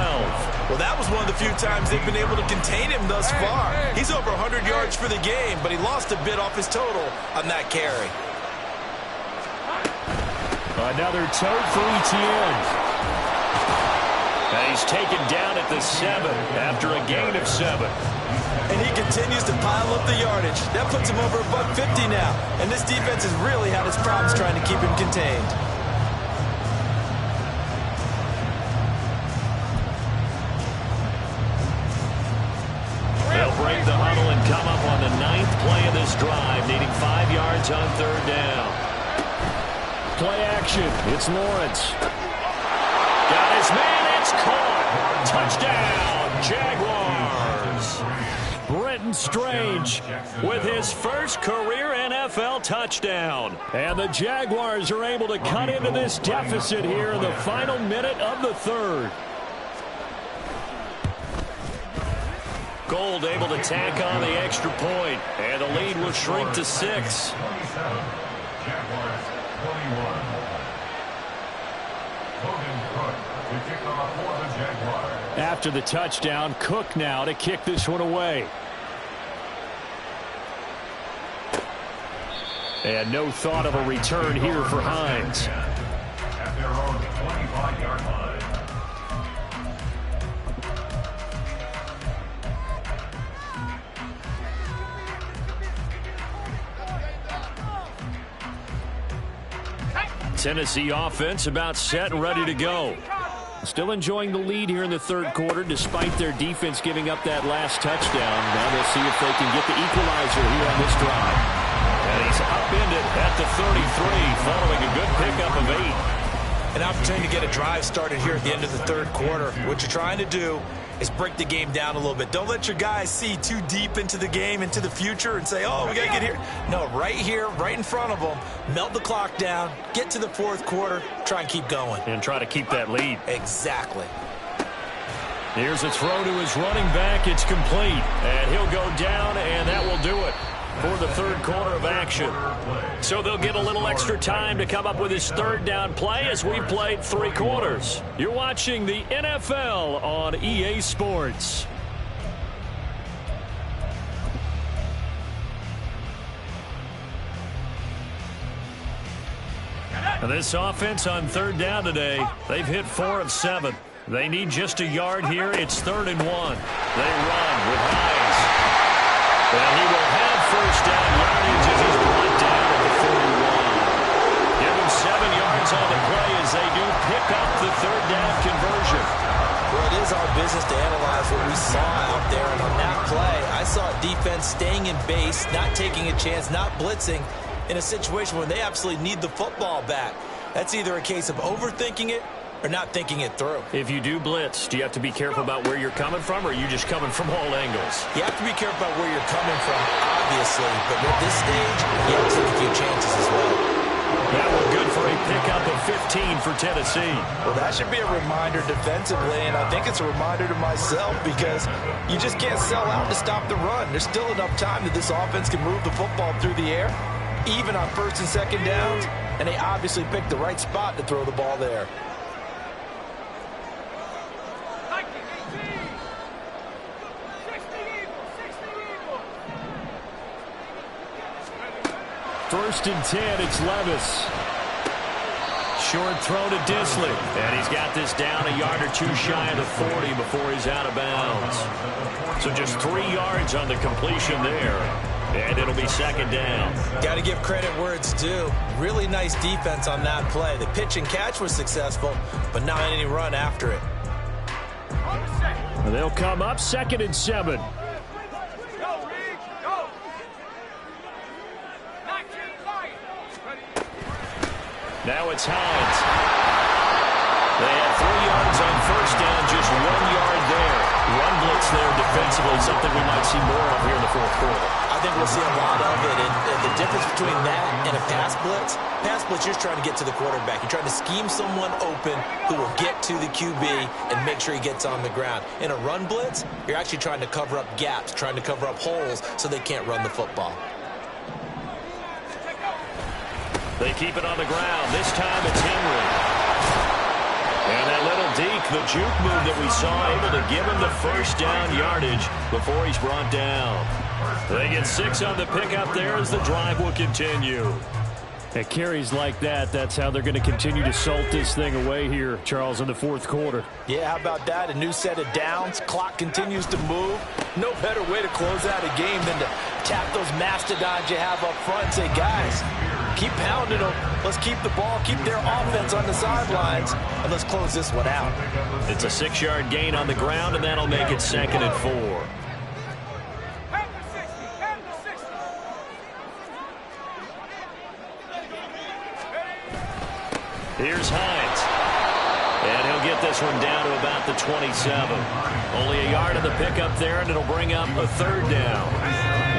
Well, that was one of the few times they've been able to contain him thus far. He's over 100 yards for the game, but he lost a bit off his total on that carry. Another tote for Etienne. And he's taken down at the 7 after a gain of 7. And he continues to pile up the yardage. That puts him over $150 now. And this defense has really had its problems trying to keep him contained. They'll break the huddle and come up on the 9th play of this drive, needing 5 yards on 3rd down. Play action. It's Lawrence. Got his man. It's caught. Touchdown, Jaguars. Brenton Strange with his first career NFL touchdown. And the Jaguars are able to cut into this deficit here in the final minute of the 3rd. Gold able to tack on the extra point, and the lead will shrink to 6. Jaguars 21. Logan Cook to kick off for the Jaguars. After the touchdown, Cook now to kick this one away. And no thought of a return here for Hines. At their own 25-yard line. Tennessee offense about set and ready to go. Still enjoying the lead here in the 3rd quarter despite their defense giving up that last touchdown. Now they'll see if they can get the equalizer here on this drive. And he's upended at the 33 following a good pickup of 8. An opportunity to get a drive started here at the end of the 3rd quarter. What you're trying to do is break the game down a little bit. Don't let your guys see too deep into the game, into the future, and say, oh, we got to get here. No, right here, right in front of them, melt the clock down, get to the 4th quarter, try and keep going. And try to keep that lead. Exactly. Here's a throw to his running back. It's complete. And he'll go down, and that will do it for the 3rd quarter of action. So they'll get a little extra time to come up with his 3rd down play as we've played 3 quarters. You're watching the NFL on EA Sports. And this offense on 3rd down today, they've hit 4 of 7. They need just a yard here. It's 3rd and 1. They run with Hines. And he will have 1st down yardage as he's brought down at the 41. Give him 7 yards on the play as they do pick up the 3rd down conversion. Well, it is our business to analyze what we saw out there. And on that play, I saw defense staying in base, not taking a chance, not blitzing in a situation where they absolutely need the football back. That's either a case of overthinking it or not thinking it through. If you do blitz, do you have to be careful about where you're coming from, or are you just coming from all angles? You have to be careful about where you're coming from, obviously. But at this stage, you have to take a few chances as well. That was good for a pickup of 15 for Tennessee. Well, that should be a reminder defensively, and I think it's a reminder to myself because you just can't sell out to stop the run. There's still enough time that this offense can move the football through the air. even on first and second downs, and they obviously picked the right spot to throw the ball there. First and 10, it's Levis. Short throw to Disley. And he's got this down a yard or two shy of the 40 before he's out of bounds. So just 3 yards on the completion there. And it'll be second down. Got to give credit where it's due. Really nice defense on that play. The pitch and catch was successful, but not any run after it. They'll come up second and 7. Now it's Hines. They had 3 yards on first down, just 1 yard there. Run blitz there defensively, something we might see more of here in the fourth quarter. I think we'll see a lot of it. And the difference between that and a pass blitz, you're trying to get to the quarterback. You're trying to scheme someone open who will get to the QB and make sure he gets on the ground. In a run blitz, you're actually trying to cover up gaps, trying to cover up holes so they can't run the football. They keep it on the ground. This time it's Henry. And that little deke, the juke move that we saw, able to give him the first down yardage before he's brought down. They get 6 on the pickup there as the drive will continue. At carries like that, that's how they're going to continue to salt this thing away here, Charles, in the fourth quarter. Yeah, how about that? A new set of downs. Clock continues to move. No better way to close out a game than to tap those mastodons you have up front and say, guys, keep pounding them. Let's keep the ball, keep their offense on the sidelines, and let's close this one out. It's a 6-yard gain on the ground, and that'll make it second and 4. Here's Hines. And he'll get this one down to about the 27. Only a yard of the pickup there, and it'll bring up a third down.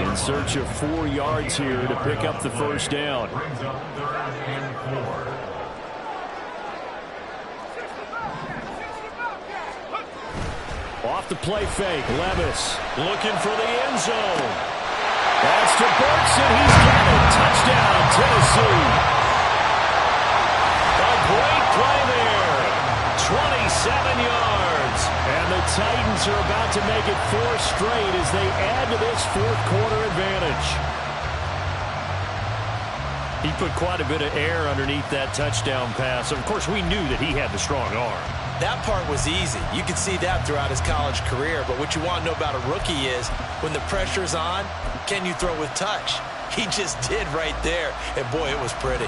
In search of 4 yards here to pick up the first down. Off the play fake, Levis looking for the end zone. That's to Berkson. He's got it. Touchdown, Tennessee. Great play there. 27 yards. And the Titans are about to make it 4 straight as they add to this fourth quarter advantage. He put quite a bit of air underneath that touchdown pass. Of course, we knew that he had the strong arm. That part was easy. You could see that throughout his college career. But what you want to know about a rookie is when the pressure's on, can you throw with touch? He just did right there. And, boy, it was pretty.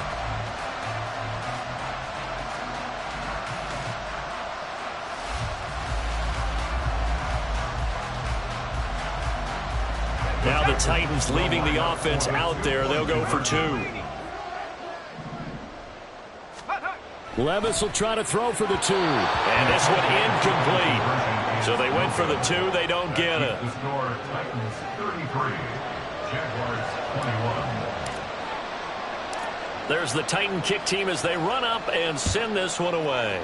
Now the Titans leaving the offense out there. They'll go for 2. Levis will try to throw for the 2. And this one incomplete. So they went for the 2. They don't get it. The score, Titans 33, Jaguars 21. There's the Titan kick team as they run up and send this one away.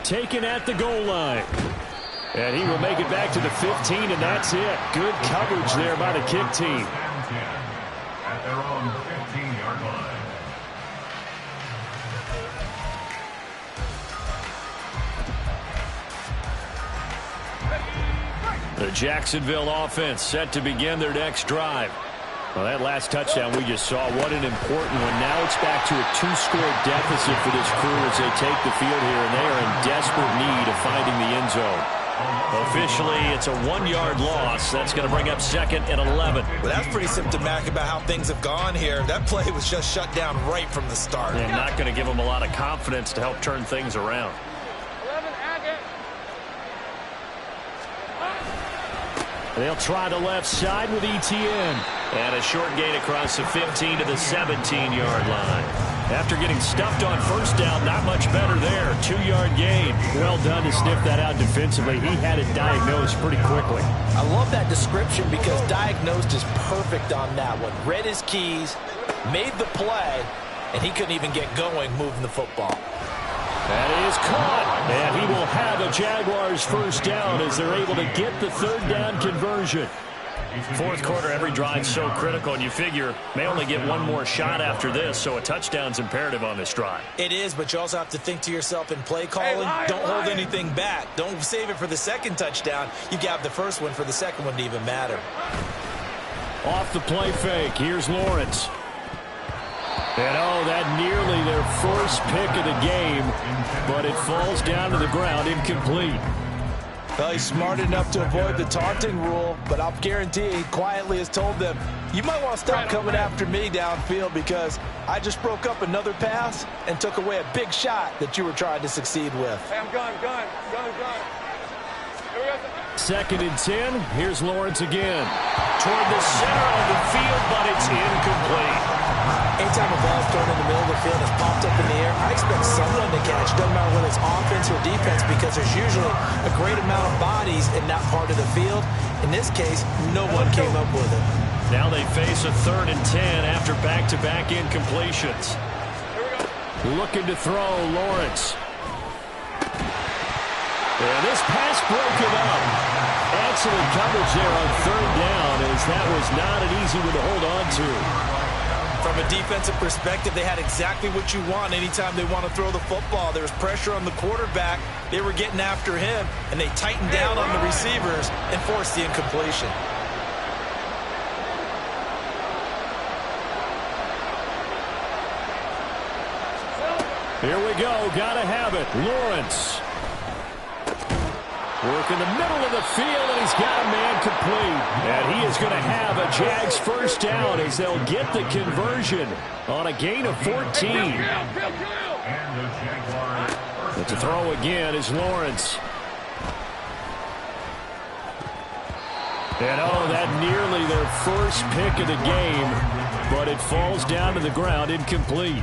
Taken at the goal line. And he will make it back to the 15, and that's it. Good coverage there by the kick team. At their own 15-yard line. The Jacksonville offense set to begin their next drive. Well, that last touchdown we just saw, what an important one. Now it's back to a 2-score deficit for this crew as they take the field here, and they are in desperate need of finding the end zone. Officially, it's a 1-yard loss. That's going to bring up second and 11. Well, that's pretty symptomatic about how things have gone here. That play was just shut down right from the start. And not going to give them a lot of confidence to help turn things around. They'll try the left side with ETN. And a short gain across the 15 to the 17-yard line. After getting stuffed on first down, not much better there. 2-yard gain. Well done to sniff that out defensively. He had it diagnosed pretty quickly. I love that description because diagnosed is perfect on that one. Read his keys, made the play, and he couldn't even get going moving the football. That is caught, and he will have a Jaguars first down as they're able to get the third down conversion. Fourth quarter, every drive's so critical, and you figure may only get one more shot after this, so a touchdown's imperative on this drive. It is, but you also have to think to yourself in play calling, don't hold anything back. Don't save it for the second touchdown. You got the first one for the second one to even matter. Off the play fake, here's Lawrence. And that nearly their first pick of the game, but it falls down to the ground incomplete. Well, he's smart enough to avoid the taunting rule, but I'll guarantee he quietly has told them, you might want to stop coming after me downfield because I just broke up another pass and took away a big shot that you were trying to succeed with. Hey, I'm gone. Here we go. 2nd and 10. Here's Lawrence again. Toward the center of the field, but it's incomplete. Anytime a ball is thrown in the middle of the field and it's popped up in the air, I expect someone to catch. Doesn't matter whether it's offense or defense because there's usually a great amount of bodies in that part of the field. In this case, no one came up with it. Now they face a 3rd and 10 after back-to-back incompletions. Looking to throw, Lawrence. And this pass broken up. Excellent coverage there on 3rd down, as that was not an easy one to hold on to. From a defensive perspective, they had exactly what you want anytime they want to throw the football. There was pressure on the quarterback. They were getting after him, and they tightened down on the receivers and forced the incompletion. Here we go. Gotta have it. Lawrence. Work in the middle of the field, and he's got a man complete. And he is going to have a Jags first down as they'll get the conversion on a gain of 14. But to throw again is Lawrence. And that nearly their first pick of the game, but it falls down to the ground incomplete.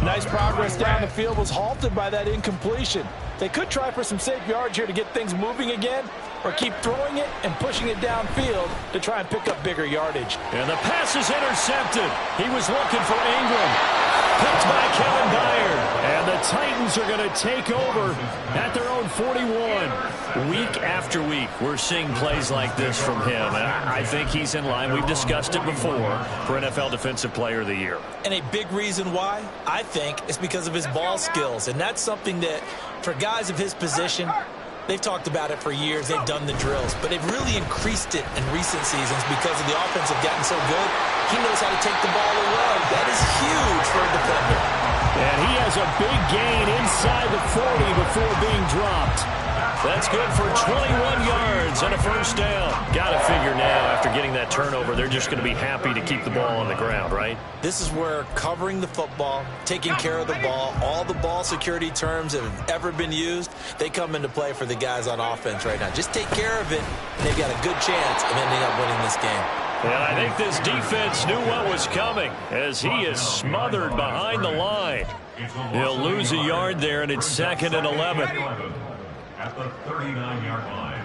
Nice progress down the field was halted by that incompletion. They could try for some safe yards here to get things moving again, or keep throwing it and pushing it downfield to try and pick up bigger yardage. And the pass is intercepted. He was looking for Ingram. Picked by Kevin Byard. And the Titans are going to take over at their own 41. Week after week, we're seeing plays like this from him. And I think he's in line. We've discussed it before for NFL Defensive Player of the Year. And a big reason why, I think, is because of his ball skills. And that's something that, for guys of his position, they've talked about it for years. They've done the drills. But they've really increased it in recent seasons because of the offense have gotten so good. He knows how to take the ball away. That is huge for a defender. And he has a big gain inside the 40 before being dropped. That's good for 21 yards and a first down. Got to figure now, after getting that turnover, they're just going to be happy to keep the ball on the ground, right? This is where covering the football, taking care of the ball, all the ball security terms that have ever been used, they come into play for the guys on offense right now. Just take care of it, and they've got a good chance of ending up winning this game. And I think this defense knew what was coming as he is smothered behind the line. He'll lose a yard there, and it's 2nd and 11. At the 39-yard line.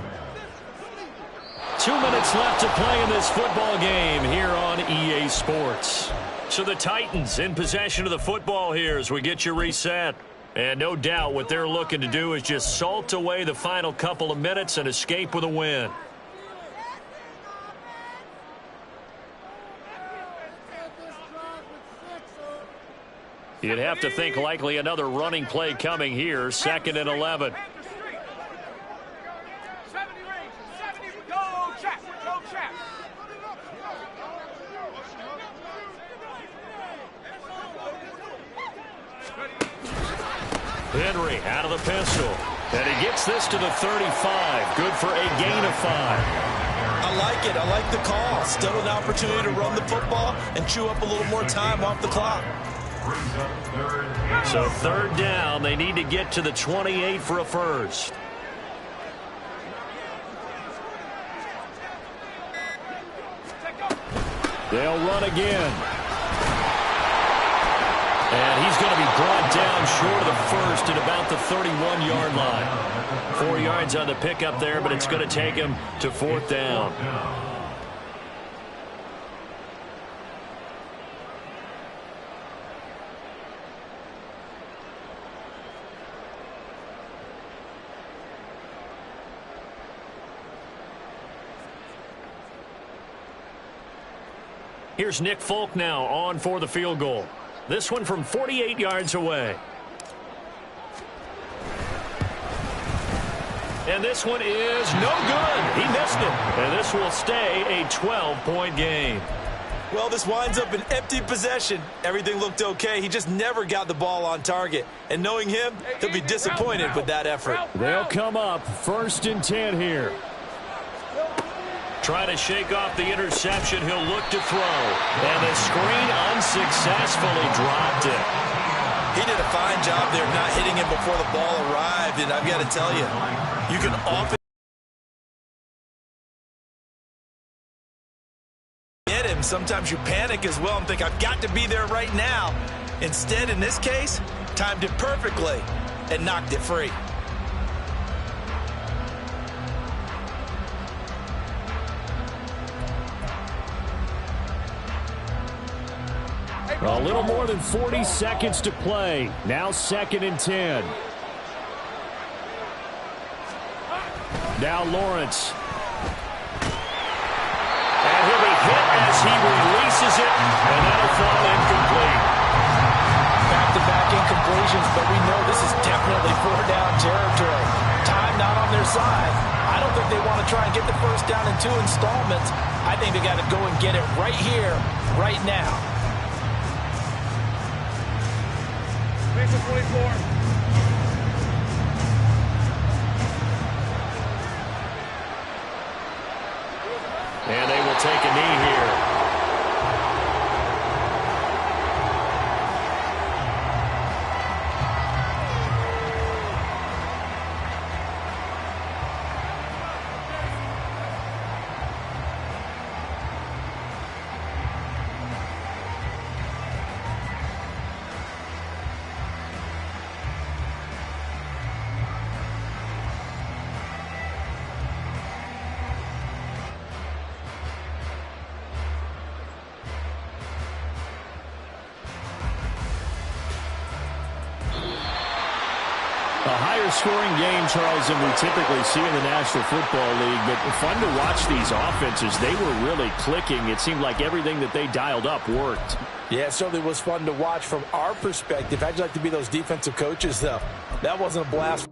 2 minutes left to play in this football game here on EA Sports. So the Titans in possession of the football here as we get you reset. And no doubt what they're looking to do is just salt away the final couple of minutes and escape with a win. You'd have to think likely another running play coming here, 2nd and 11. Henry out of the pistol. And he gets this to the 35. Good for a gain of 5. I like it. I like the call. Still an opportunity to run the football and chew up a little more time off the clock. So 3rd down. They need to get to the 28 for a first. They'll run again. And he's going to be brought down short of the first at about the 31-yard line. 4 yards on the pickup there, but it's going to take him to 4th down. Here's Nick Folk now on for the field goal. This one from 48 yards away. And this one is no good. He missed it. And this will stay a 12-point game. Well, this winds up an empty possession. Everything looked okay. He just never got the ball on target. And knowing him, he'll be disappointed with that effort. They'll come up 1st and 10 here. Trying to shake off the interception. He'll look to throw. And the screen unsuccessfully dropped it. He did a fine job there not hitting him before the ball arrived. And I've got to tell you, you can often get him. Sometimes you panic as well and think, I've got to be there right now. Instead, in this case, timed it perfectly and knocked it free. A little more than 40 seconds to play. Now 2nd and 10. Now Lawrence. And he'll be hit as he releases it, and that'll fall incomplete. Back-to-back incompletions, but we know this is definitely 4-down territory. Time not on their side. I don't think they want to try and get the first down in 2 installments. I think they got to go and get it right here, right now. Base of 24. And they will take a knee here. A higher scoring game, Charles, than we typically see in the National Football League, but fun to watch these offenses. They were really clicking. It seemed like everything that they dialed up worked. Yeah, it certainly was fun to watch from our perspective. How'd you like to be those defensive coaches, though? That wasn't a blast.